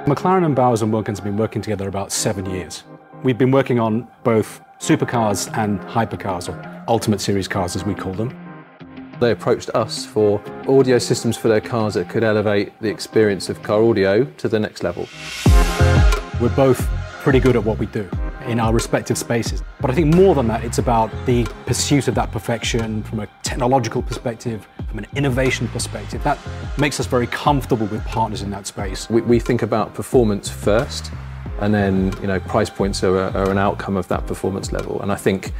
McLaren and Bowers Wilkins have been working together about 7 years. We've been working on both supercars and hypercars, or Ultimate Series cars as we call them. They approached us for audio systems for their cars that could elevate the experience of car audio to the next level. We're both pretty good at what we do in our respective spaces. But I think more than that, it's about the pursuit of that perfection from a technological perspective, from an innovation perspective. That makes us very comfortable with partners in that space. We think about performance first, and then price points are an outcome of that performance level. And I think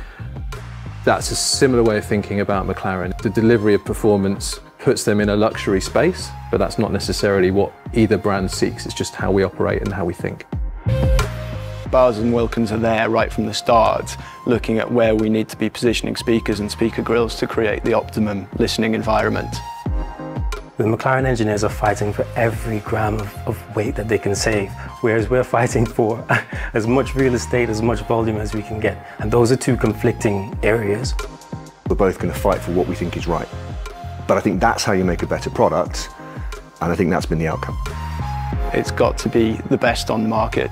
that's a similar way of thinking about McLaren. The delivery of performance puts them in a luxury space, but that's not necessarily what either brand seeks. It's just how we operate and how we think. Bowers and Wilkins are there right from the start, looking at where we need to be positioning speakers and speaker grills to create the optimum listening environment. The McLaren engineers are fighting for every gram of weight that they can save, whereas we're fighting for as much real estate, as much volume as we can get. And those are two conflicting areas. We're both going to fight for what we think is right. But I think that's how you make a better product, and I think that's been the outcome. It's got to be the best on the market.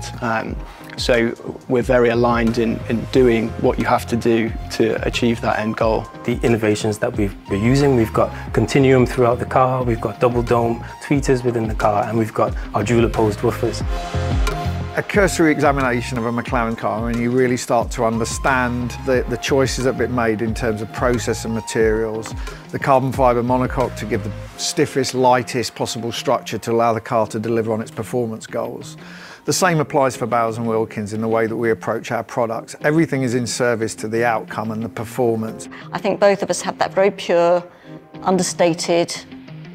So we're very aligned in doing what you have to do to achieve that end goal. The innovations that we're using, we've got continuum throughout the car, we've got double dome tweeters within the car, and we've got our dual opposed woofers. A cursory examination of a McLaren car, and you really start to understand the choices that have been made in terms of process and materials. The carbon fibre monocoque to give the stiffest, lightest possible structure to allow the car to deliver on its performance goals. The same applies for Bowers Wilkins in the way that we approach our products. Everything is in service to the outcome and the performance. I think both of us have that very pure, understated,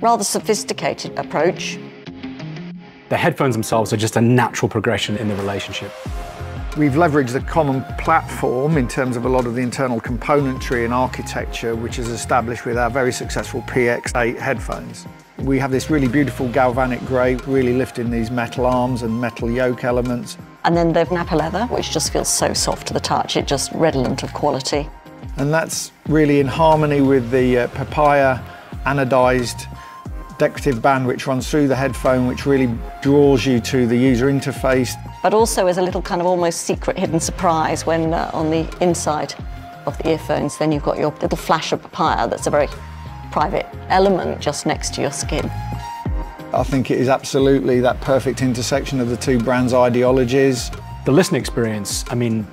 rather sophisticated approach. The headphones themselves are just a natural progression in the relationship. We've leveraged a common platform in terms of a lot of the internal componentry and architecture which is established with our very successful Px8 headphones. We have this really beautiful galvanic grey, really lifting these metal arms and metal yoke elements. And then the Napa leather, which just feels so soft to the touch, it's just redolent of quality. And that's really in harmony with the papaya anodized decorative band which runs through the headphone, which really draws you to the user interface. But also as a little kind of almost secret hidden surprise when on the inside of the earphones, then you've got your little flash of papaya that's a very private element just next to your skin. I think it is absolutely that perfect intersection of the two brands' ideologies. The listening experience, I mean,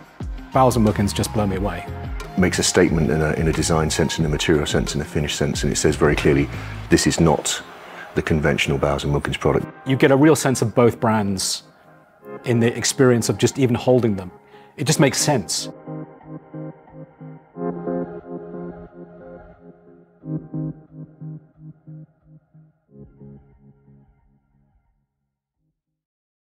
Bowers and Wilkins just blow me away. It makes a statement in a design sense, in a material sense, in a finish sense, and it says very clearly, this is not the conventional Bowers and Wilkins product. You get a real sense of both brands in the experience of just even holding them. It just makes sense.